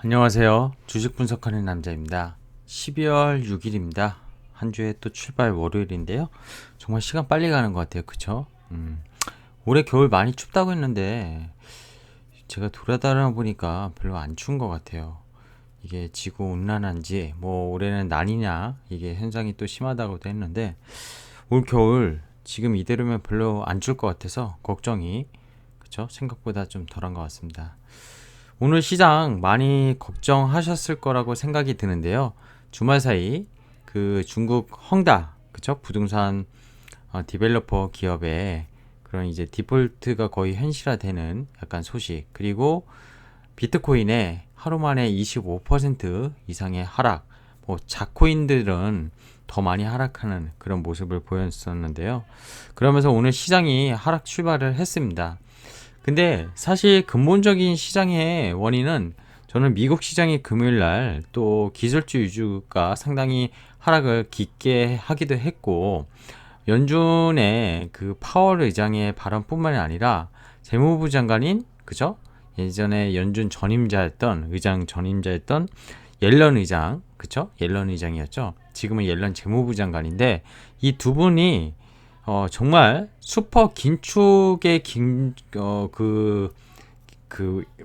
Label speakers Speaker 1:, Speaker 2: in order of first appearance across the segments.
Speaker 1: 안녕하세요. 주식 분석하는 남자입니다. 12월 6일입니다. 한 주에 또 출발 월요일인데요. 정말 시간 빨리 가는 것 같아요. 그쵸? 올해 겨울 많이 춥다고 했는데 제가 돌아다녀 보니까 별로 안 추운 것 같아요. 이게 지구 온난화인지 뭐 올해는 라니냐 이게 현상이 또 심하다고도 했는데 올 겨울 지금 이대로면 별로 안 추울 것 같아서 걱정이 그쵸? 생각보다 좀 덜한 것 같습니다. 오늘 시장 많이 걱정하셨을 거라고 생각이 드는데요. 주말 사이 그 중국 헝다, 그쵸? 부동산 디벨로퍼 기업의 그런 이제 디폴트가 거의 현실화되는 약간 소식, 그리고 비트코인의 하루 만에 25% 이상의 하락, 뭐 자코인들은 더 많이 하락하는 그런 모습을 보였었는데요. 그러면서 오늘 시장이 하락 출발을 했습니다. 근데 사실 근본적인 시장의 원인은 저는 미국 시장이 금요일날 또 기술주 위주가 상당히 하락을 깊게 하기도 했고, 연준의 그 파월 의장의 발언뿐만이 아니라 재무부 장관인, 그죠? 예전에 연준 전임자였던 의장 전임자였던 옐런 의장, 그쵸? 옐런 의장이었죠. 지금은 옐런 재무부 장관인데 이 두 분이 정말 슈퍼 긴축의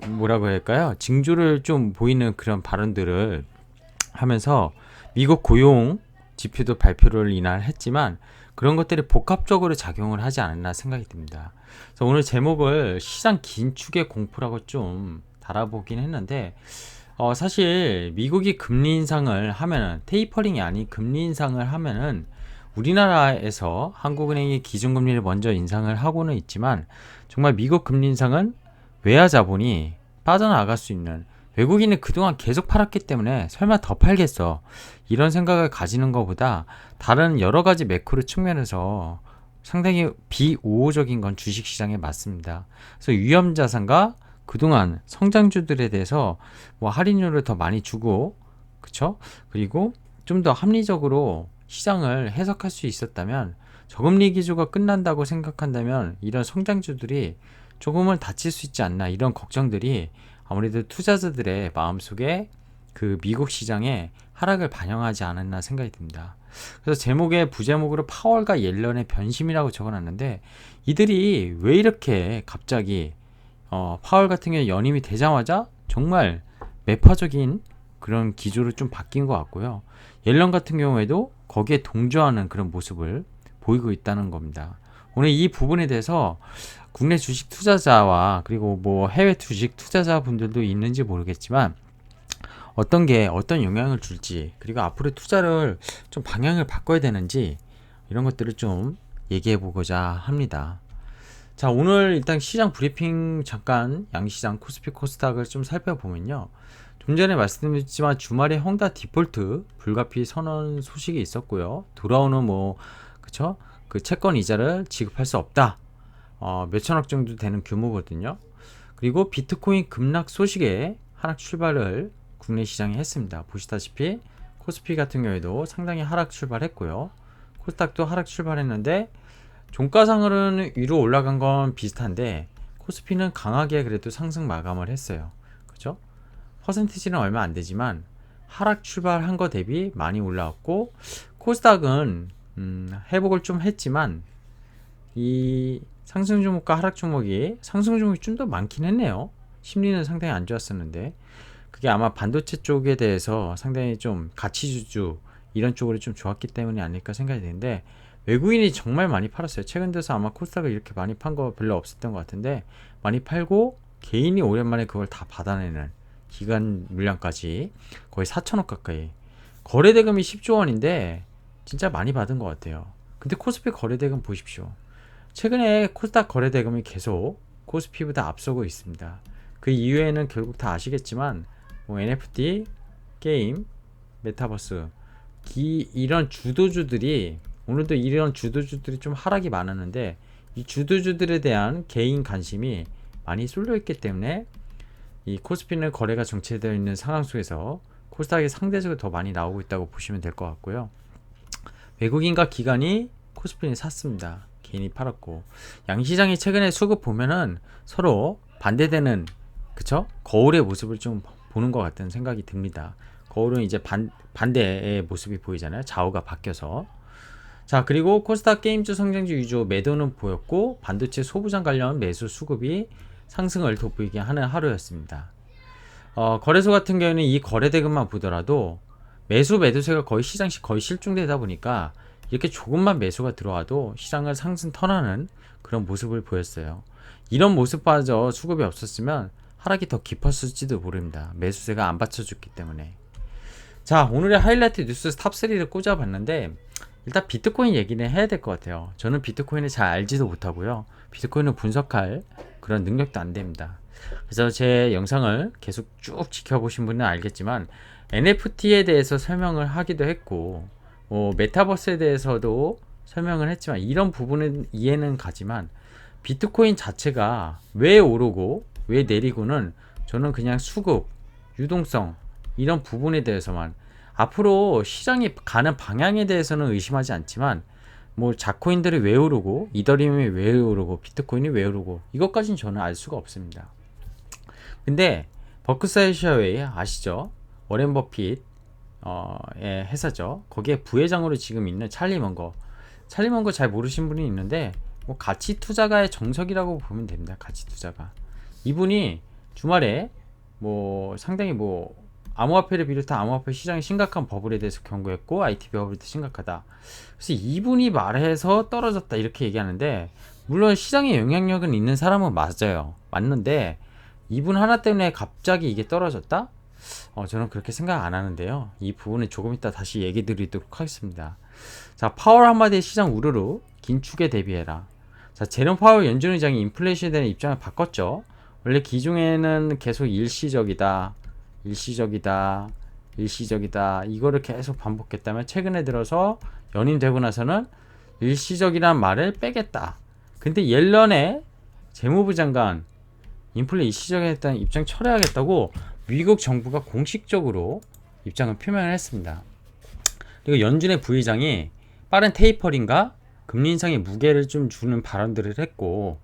Speaker 1: 뭐라고 할까요? 징조를 좀 보이는 그런 발언들을 하면서 미국 고용 지표도 발표를 이날 했지만 그런 것들이 복합적으로 작용을 하지 않았나 생각이 듭니다. 그래서 오늘 제목을 시장 긴축의 공포라고 좀 달아보긴 했는데 사실 미국이 금리 인상을 하면은 테이퍼링이 아닌 금리 인상을 하면은 우리나라에서 한국은행이 기준금리를 먼저 인상을 하고는 있지만 정말 미국 금리 인상은 외화 자본이 빠져나갈 수 있는, 외국인이 그동안 계속 팔았기 때문에 설마 더 팔겠어 이런 생각을 가지는 것보다 다른 여러 가지 매크로 측면에서 상당히 비우호적인 건 주식시장에 맞습니다. 그래서 위험자산과 그동안 성장주들에 대해서 뭐 할인율을 더 많이 주고, 그쵸? 그리고 좀 더 합리적으로 시장을 해석할 수 있었다면, 저금리 기조가 끝난다고 생각한다면 이런 성장주들이 조금은 다칠 수 있지 않나, 이런 걱정들이 아무래도 투자자들의 마음속에 그 미국 시장의 하락을 반영하지 않았나 생각이 듭니다. 그래서 제목에 부제목으로 파월과 옐런의 변심이라고 적어놨는데, 이들이 왜 이렇게 갑자기 파월 같은 경우에 연임이 되자마자 정말 매파적인 그런 기조로 좀 바뀐 것 같고요. 옐런 같은 경우에도 거기에 동조하는 그런 모습을 보이고 있다는 겁니다. 오늘 이 부분에 대해서 국내 주식 투자자와 그리고 뭐 해외 주식 투자자분들도 있는지 모르겠지만 어떤 게 어떤 영향을 줄지, 그리고 앞으로 투자를 좀 방향을 바꿔야 되는지 이런 것들을 좀 얘기해 보고자 합니다. 자, 오늘 일단 시장 브리핑 잠깐 양시장 코스피 코스닥을 좀 살펴보면요. 좀 전에 말씀드렸지만 주말에 헝다 디폴트 불가피 선언 소식이 있었고요. 돌아오는 뭐 그쵸? 그 채권 이자를 지급할 수 없다. 몇천억 정도 되는 규모거든요. 그리고 비트코인 급락 소식에 하락 출발을 국내 시장이 했습니다. 보시다시피 코스피 같은 경우에도 상당히 하락 출발했고요. 코스닥도 하락 출발했는데 종가상으로는 위로 올라간 건 비슷한데 코스피는 강하게 그래도 상승 마감을 했어요. 그죠? 퍼센티지는 얼마 안 되지만 하락 출발한 거 대비 많이 올라왔고, 코스닥은 회복을 좀 했지만 이 상승 종목과 하락 종목이, 상승 종목이 좀 더 많긴 했네요. 심리는 상당히 안 좋았었는데 그게 아마 반도체 쪽에 대해서 상당히 좀 가치주주 이런 쪽으로 좀 좋았기 때문이 아닐까 생각이 되는데, 외국인이 정말 많이 팔았어요. 최근 들어서 아마 코스닥을 이렇게 많이 판 거 별로 없었던 것 같은데 많이 팔고 개인이 오랜만에 그걸 다 받아내는 기간 물량까지 거의 4천억 가까이, 거래대금이 10조 원인데 진짜 많이 받은 것 같아요. 근데 코스피 거래대금 보십시오. 최근에 코스닥 거래대금이 계속 코스피보다 앞서고 있습니다. 그 이유에는 결국 다 아시겠지만 뭐 NFT, 게임, 메타버스 이런 주도주들이, 오늘도 이런 주도주들이 좀 하락이 많았는데 이 주도주들에 대한 개인 관심이 많이 쏠려 있기 때문에 이 코스피는 거래가 정체되어 있는 상황 속에서 코스닥이 상대적으로 더 많이 나오고 있다고 보시면 될 것 같고요. 외국인과 기관이 코스피를 샀습니다. 개인이 팔았고, 양시장이 최근에 수급 보면은 서로 반대되는, 그쵸? 거울의 모습을 좀 보는 것 같다는 생각이 듭니다. 거울은 이제 반대의 모습이 보이잖아요. 좌우가 바뀌어서. 자, 그리고 코스닥 게임주 성장주 위주 매도는 보였고 반도체 소부장 관련 매수 수급이 상승을 돋보이게 하는 하루였습니다. 거래소 같은 경우에는 이 거래대금만 보더라도 매수세가 거의 시장시 거의 실종되다 보니까 이렇게 조금만 매수가 들어와도 시장을 상승 턴하는 그런 모습을 보였어요. 이런 모습마저 수급이 없었으면 하락이 더 깊었을지도 모릅니다. 매수세가 안 받쳐줬기 때문에. 자, 오늘의 하이라이트 뉴스 탑3를 꽂아봤는데 일단 비트코인 얘기는 해야 될 것 같아요. 저는 비트코인을 잘 알지도 못하고요. 비트코인을 분석할 그런 능력도 안 됩니다. 그래서 제 영상을 계속 쭉 지켜보신 분은 알겠지만 NFT에 대해서 설명을 하기도 했고 메타버스에 대해서도 설명을 했지만 이런 부분은 이해는 가지만 비트코인 자체가 왜 오르고 왜 내리고는 저는 그냥 수급, 유동성 이런 부분에 대해서만 앞으로 시장이 가는 방향에 대해서는 의심하지 않지만 뭐 자코인들이 왜 오르고 이더리움이 왜 오르고 비트코인이 왜 오르고 이것까지는 저는 알 수가 없습니다. 근데 버크사이셔웨이 아시죠? 워렌 버핏 의 회사죠. 거기에 부회장으로 지금 있는 찰리 먼거 잘 모르신 분이 있는데 뭐 가치 투자가의 정석이라고 보면 됩니다. 가치 투자가 이분이 주말에 뭐 상당히 뭐 암호화폐를 비롯한 암호화폐 시장의 심각한 버블에 대해서 경고했고 IT 버블도 심각하다. 그래서 이분이 말해서 떨어졌다 이렇게 얘기하는데 물론 시장에 영향력은 있는 사람은 맞아요. 맞는데 이분 하나 때문에 갑자기 이게 떨어졌다? 저는 그렇게 생각 안 하는데요. 이 부분은 조금 이따 다시 얘기 드리도록 하겠습니다. 자, 파월 한마디의 시장 우르르 긴축에 대비해라. 자, 제롬 파월 연준 의장이 인플레이션에 대한 입장을 바꿨죠. 원래 기존에는 계속 일시적이다 이거를 계속 반복했다면 최근에 들어서 연임되고 나서는 일시적이란 말을 빼겠다. 근데 옐런의 재무부 장관 인플레 일시적이었다는 입장 철회하겠다고 미국 정부가 공식적으로 입장을 표명을 했습니다. 그리고 연준의 부의장이 빠른 테이퍼링과 금리 인상의 무게를 좀 주는 발언들을 했고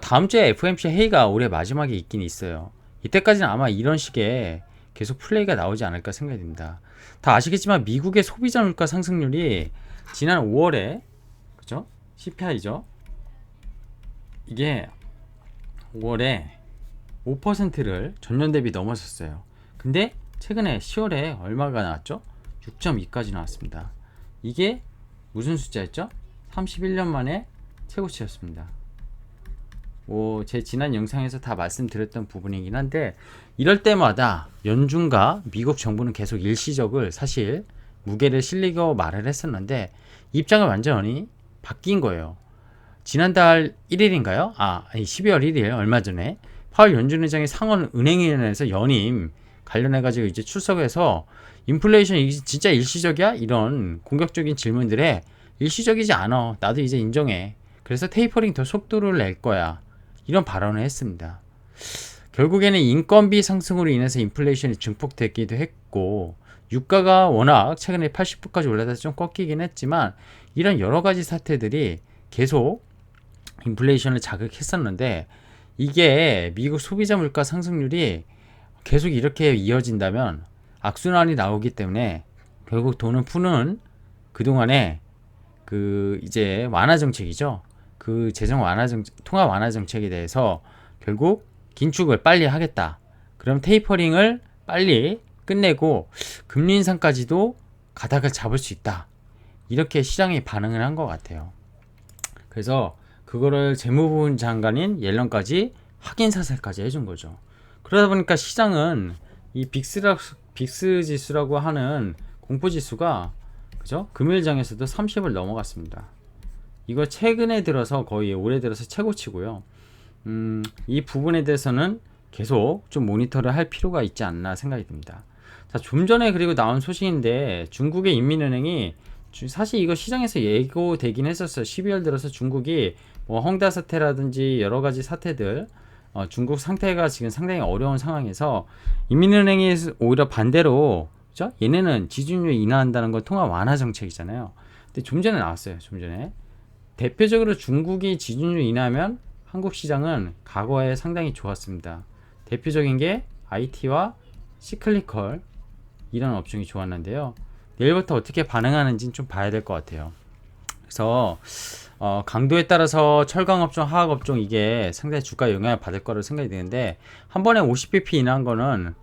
Speaker 1: 다음 주에 FOMC 회의가 올해 마지막에 있긴 있어요. 이때까지는 아마 이런 식의 계속 플레이가 나오지 않을까 생각이 듭니다. 다 아시겠지만 미국의 소비자 물가 상승률이 지난 5월에 그죠? CPI죠. 이게 5월에 5%를 전년 대비 넘어섰어요. 근데 최근에 10월에 얼마가 나왔죠? 6.2까지 나왔습니다. 이게 무슨 숫자였죠? 31년 만에 최고치였습니다. 제 지난 영상에서 다 말씀드렸던 부분이긴 한데 이럴 때마다 연준과 미국 정부는 계속 일시적을 사실 무게를 실리고 말을 했었는데 입장을 완전히 바뀐 거예요. 지난달 1일인가요? 아니 12월 1일 얼마 전에 파월 연준 의장이 상원 은행위원회에서 연임 관련해가지고 이제 출석해서 인플레이션 이게 진짜 일시적이야? 이런 공격적인 질문들에 일시적이지 않아. 나도 이제 인정해. 그래서 테이퍼링 더 속도를 낼 거야. 이런 발언을 했습니다. 결국에는 인건비 상승으로 인해서 인플레이션이 증폭되기도 했고 유가가 워낙 최근에 80%까지 올라가서 좀 꺾이긴 했지만 이런 여러 가지 사태들이 계속 인플레이션을 자극했었는데 이게 미국 소비자 물가 상승률이 계속 이렇게 이어진다면 악순환이 나오기 때문에 결국 돈을 푸는 그동안에 그 이제 완화 정책이죠. 그 재정 완화 정책, 통화 완화 정책에 대해서 결국 긴축을 빨리 하겠다. 그럼 테이퍼링을 빨리 끝내고 금리 인상까지도 가닥을 잡을 수 있다. 이렇게 시장이 반응을 한 것 같아요. 그래서 그거를 재무부 장관인 옐런까지 확인 사살까지 해준 거죠. 그러다 보니까 시장은 이 빅스 지수라고 하는 공포 지수가 그죠? 금일장에서도 30을 넘어갔습니다. 이거 최근에 들어서 거의 올해 들어서 최고치고요. 이 부분에 대해서는 계속 좀 모니터를 할 필요가 있지 않나 생각이 듭니다. 자, 좀 전에 그리고 나온 소식인데 중국의 인민은행이 사실 이거 시장에서 예고되긴 했었어요. 12월 들어서 중국이 뭐 헝다 사태라든지 여러 가지 사태들 중국 상태가 지금 상당히 어려운 상황에서 인민은행이 오히려 반대로 그죠? 얘네는 지준율 인하한다는 건 통화 완화 정책이잖아요. 근데 좀 전에 나왔어요. 좀 전에 대표적으로 중국이 지준율 인하하면 한국 시장은 과거에 상당히 좋았습니다. 대표적인 게 IT와 시클리컬 이런 업종이 좋았는데요. 내일부터 어떻게 반응하는지는 좀 봐야 될 것 같아요. 그래서 강도에 따라서 철강업종, 화학업종 이게 상당히 주가에 영향을 받을 거로 생각이 드는데 한 번에 50bp 인한 거는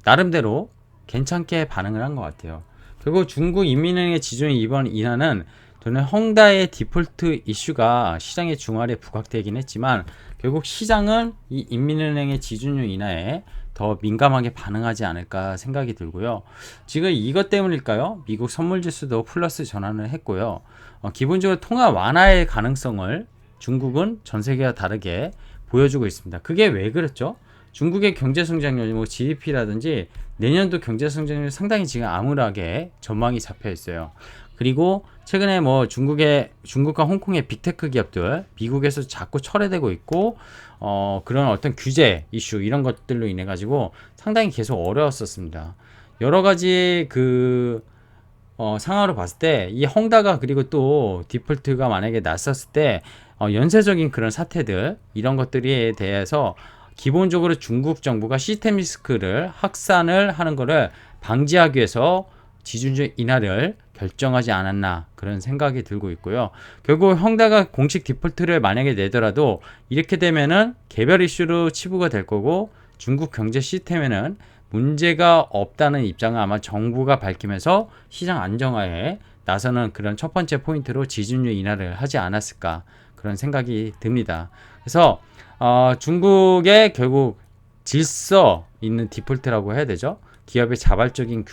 Speaker 1: 나름대로 괜찮게 반응을 한 것 같아요. 결국 중국 인민은행의 지준이 이번 인하는 저는 헝다의 디폴트 이슈가 시장의 중화에 부각되긴 했지만 결국 시장은 이 인민은행의 지준율 인하에 더 민감하게 반응하지 않을까 생각이 들고요. 지금 이것 때문일까요? 미국 선물지수도 플러스 전환을 했고요. 기본적으로 통화 완화의 가능성을 중국은 전 세계와 다르게 보여주고 있습니다. 그게 왜 그렇죠? 중국의 경제 성장률, 뭐 GDP라든지 내년도 경제 성장률 상당히 지금 암울하게 전망이 잡혀 있어요. 그리고 최근에 뭐 중국과 홍콩의 빅테크 기업들 미국에서 자꾸 철회되고 있고 그런 어떤 규제 이슈 이런 것들로 인해 가지고 상당히 계속 어려웠었습니다. 여러 가지 상황으로 봤을 때 이 헝다가 그리고 또 디폴트가 만약에 났었을 때 연쇄적인 그런 사태들 이런 것들에 대해서 기본적으로 중국 정부가 시스템 리스크를 확산을 하는 것을 방지하기 위해서 지준율 인하를 결정하지 않았나 그런 생각이 들고 있고요. 결국 헝다가 공식 디폴트를 만약에 내더라도 이렇게 되면은 개별 이슈로 치부가 될 거고 중국 경제 시스템에는 문제가 없다는 입장을 아마 정부가 밝히면서 시장 안정화에 나서는 그런 첫 번째 포인트로 지준율 인하를 하지 않았을까 그런 생각이 듭니다. 그래서 중국의 결국 질서 있는 디폴트라고 해야 되죠. 기업의 자발적인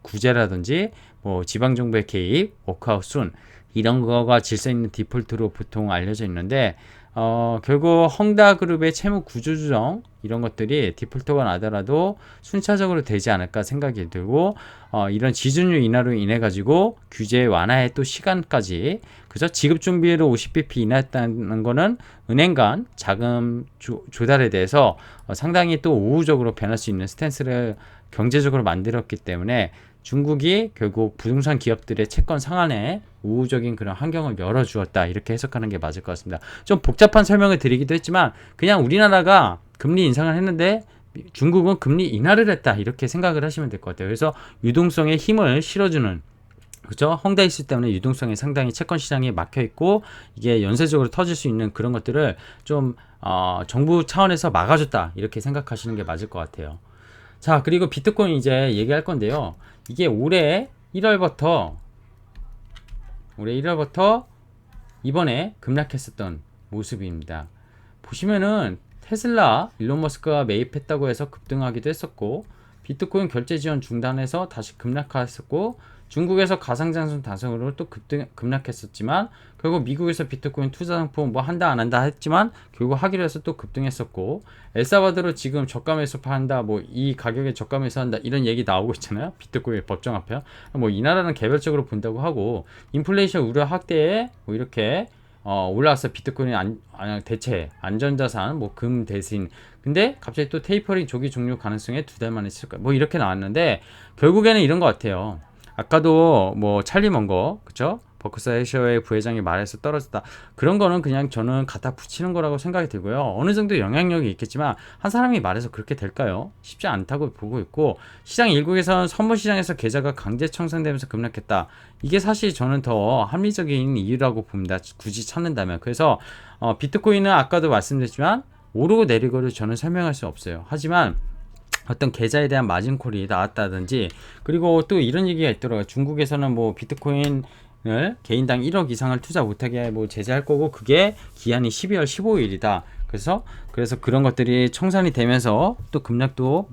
Speaker 1: 구제라든지 뭐 지방정부의 개입, 워크아웃 순 이런 거가 질서 있는 디폴트로 보통 알려져 있는데 결국 헝다그룹의 채무 구조조정 이런 것들이 디폴트가 나더라도 순차적으로 되지 않을까 생각이 들고 이런 지준율 인하로 인해 가지고 규제 완화의 또 시간까지 그죠? 지급 준비율을 50bp 인하했다는 거는 은행 간 자금 조달에 대해서 상당히 또 우호적으로 변할 수 있는 스탠스를 경제적으로 만들었기 때문에 중국이 결국 부동산 기업들의 채권 상한에 우호적인 그런 환경을 열어주었다 이렇게 해석하는 게 맞을 것 같습니다. 좀 복잡한 설명을 드리기도 했지만 그냥 우리나라가 금리 인상을 했는데 중국은 금리 인하를 했다 이렇게 생각을 하시면 될 것 같아요. 그래서 유동성에 힘을 실어주는 그죠? 헝다 이슈 때문에 유동성이 상당히 채권 시장에 막혀 있고 이게 연쇄적으로 터질 수 있는 그런 것들을 좀 정부 차원에서 막아줬다 이렇게 생각하시는 게 맞을 것 같아요. 자, 그리고 비트코인 이제 얘기할 건데요. 이게 올해 1월부터 이번에 급락했었던 모습입니다. 보시면은 테슬라 일론 머스크가 매입했다고 해서 급등하기도 했었고 비트코인 결제 지원 중단해서 다시 급락했었고 중국에서 가상자산 단속으로 또 급락했었지만 결국 미국에서 비트코인 투자 상품 뭐 한다 안 한다 했지만 결국 하기로 해서 또 급등했었고 엘사바도르 지금 저가에서 판다 뭐 이 가격에 저가에서 한다 이런 얘기 나오고 있잖아요. 비트코인 법정 앞에 뭐 이 나라는 개별적으로 본다고 하고 인플레이션 우려 확대에 뭐 이렇게 올라와서 비트코인이 대체 안전자산 뭐 금 대신 근데 갑자기 또 테이퍼링 조기 종료 가능성에 2달 만에 있을까 뭐 이렇게 나왔는데 결국에는 이런 것 같아요. 아까도 뭐 찰리 먼거 그쵸? 버크사이셔의 부회장이 말해서 떨어졌다. 그런 거는 그냥 저는 갖다 붙이는 거라고 생각이 들고요. 어느 정도 영향력이 있겠지만 한 사람이 말해서 그렇게 될까요? 쉽지 않다고 보고 있고 시장 일국에서는 선물 시장에서 계좌가 강제 청산되면서 급락했다. 이게 사실 저는 더 합리적인 이유라고 봅니다. 굳이 찾는다면. 그래서 비트코인은 아까도 말씀드렸지만 오르고 내리고를 저는 설명할 수 없어요. 하지만 어떤 계좌에 대한 마진콜이 나왔다든지 그리고 또 이런 얘기가 있더라고요. 중국에서는 뭐 비트코인을 개인당 1억 이상을 투자 못하게 뭐 제재할 거고 그게 기한이 12월 15일이다. 그래서 그런 것들이 청산이 되면서 또 급락도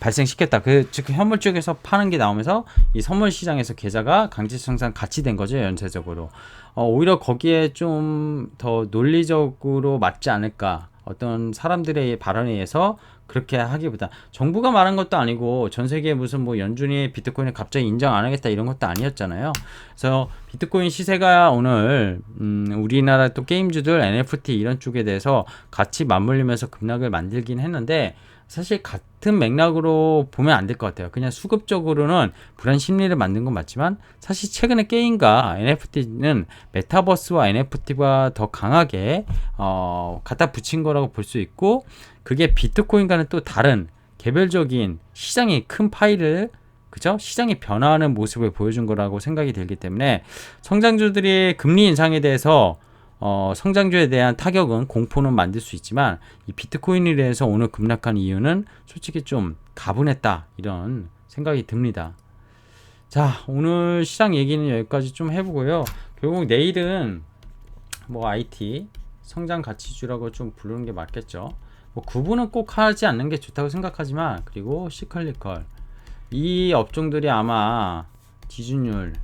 Speaker 1: 발생시켰다. 즉 현물 쪽에서 파는 게 나오면서 이 선물 시장에서 계좌가 강제 청산 같이 된 거죠. 연쇄적으로. 오히려 거기에 좀 더 논리적으로 맞지 않을까. 어떤 사람들의 발언에 의해서 그렇게 하기보다 정부가 말한 것도 아니고 전 세계 무슨 뭐 연준이 비트코인을 갑자기 인정 안 하겠다 이런 것도 아니었잖아요. 그래서 비트코인 시세가 오늘 우리나라 또 게임주들 NFT 이런 쪽에 대해서 같이 맞물리면서 급락을 만들긴 했는데 사실 같은 맥락으로 보면 안 될 것 같아요. 그냥 수급적으로는 불안 심리를 만든 건 맞지만 사실 최근에 게임과 NFT는 메타버스와 NFT가 더 강하게 갖다 붙인 거라고 볼 수 있고 그게 비트코인과는 또 다른 개별적인 시장의 큰 파일을 그죠? 시장이 변화하는 모습을 보여준 거라고 생각이 들기 때문에 성장주들이 금리 인상에 대해서 성장주에 대한 타격은 공포는 만들 수 있지만 이 비트코인에 대해서 오늘 급락한 이유는 솔직히 좀 가분했다 이런 생각이 듭니다. 자, 오늘 시장 얘기는 여기까지 좀 해보고요. 결국 내일은 뭐 IT 성장 가치주라고 좀 부르는 게 맞겠죠. 뭐 구분은 꼭 하지 않는 게 좋다고 생각하지만 그리고 시클리컬 이 업종들이 아마 지준율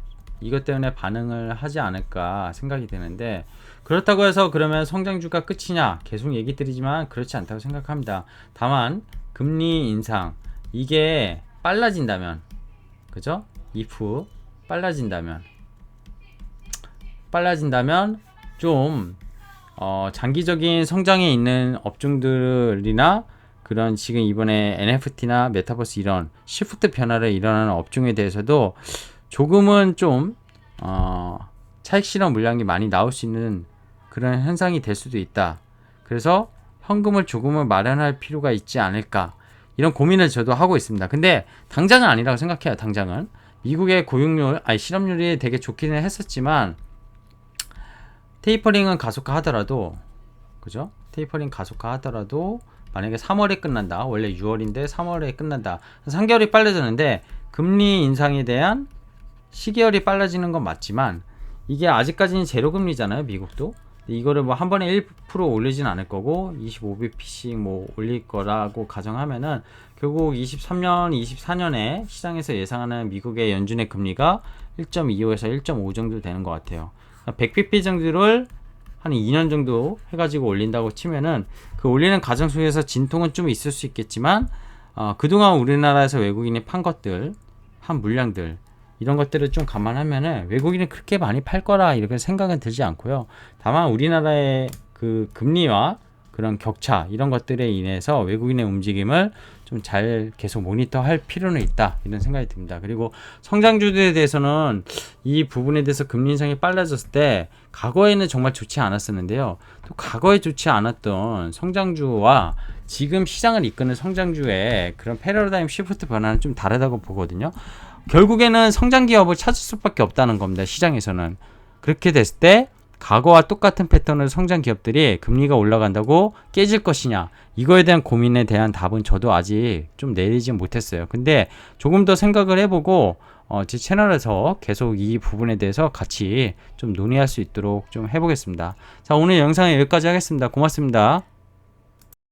Speaker 1: 이것 때문에 반응을 하지 않을까 생각이 되는데 그렇다고 해서 그러면 성장주가 끝이냐 계속 얘기 드리지만 그렇지 않다고 생각합니다. 다만 금리 인상 이게 빨라진다면 그죠? if 빨라진다면 좀 장기적인 성장에 있는 업종들이나 그런 지금 이번에 NFT나 메타버스 이런 시프트 변화를 일어나는 업종에 대해서도 조금은 좀 차익 실현 물량이 많이 나올 수 있는 그런 현상이 될 수도 있다. 그래서 현금을 조금은 마련할 필요가 있지 않을까 이런 고민을 저도 하고 있습니다. 근데 당장은 아니라고 생각해요. 당장은 미국의 고용률, 실업률이 되게 좋기는 했었지만 테이퍼링은 가속화하더라도 그죠? 테이퍼링 가속화하더라도 만약에 3월에 끝난다. 원래 6월인데 3월에 끝난다. 3개월이 빨라졌는데 금리 인상에 대한 시계열이 빨라지는 건 맞지만 이게 아직까지는 제로금리잖아요. 미국도. 이거를 뭐 한 번에 1% 올리진 않을 거고 25bp씩 뭐 올릴 거라고 가정하면은 결국 23년, 24년에 시장에서 예상하는 미국의 연준의 금리가 1.25에서 1.5 정도 되는 것 같아요. 100bp 정도를 한 2년 정도 해가지고 올린다고 치면은 그 올리는 과정 속에서 진통은 좀 있을 수 있겠지만 그동안 우리나라에서 외국인이 판 것들, 한 물량들 이런 것들을 좀 감안하면은 외국인이 그렇게 많이 팔 거라 이렇게 생각은 들지 않고요. 다만 우리나라의 그 금리와 그런 격차 이런 것들에 인해서 외국인의 움직임을 좀 잘 계속 모니터할 필요는 있다 이런 생각이 듭니다. 그리고 성장주들에 대해서는 이 부분에 대해서 금리 인상이 빨라졌을 때 과거에는 정말 좋지 않았었는데요. 또 과거에 좋지 않았던 성장주와 지금 시장을 이끄는 성장주의 그런 패러다임 시프트 변화는 좀 다르다고 보거든요. 결국에는 성장 기업을 찾을 수밖에 없다는 겁니다. 시장에서는. 그렇게 됐을 때 과거와 똑같은 패턴으로 성장 기업들이 금리가 올라간다고 깨질 것이냐 이거에 대한 고민에 대한 답은 저도 아직 좀 내리지 못했어요. 근데 조금 더 생각을 해보고 제 채널에서 계속 이 부분에 대해서 같이 좀 논의할 수 있도록 좀 해보겠습니다. 자, 오늘 영상은 여기까지 하겠습니다. 고맙습니다.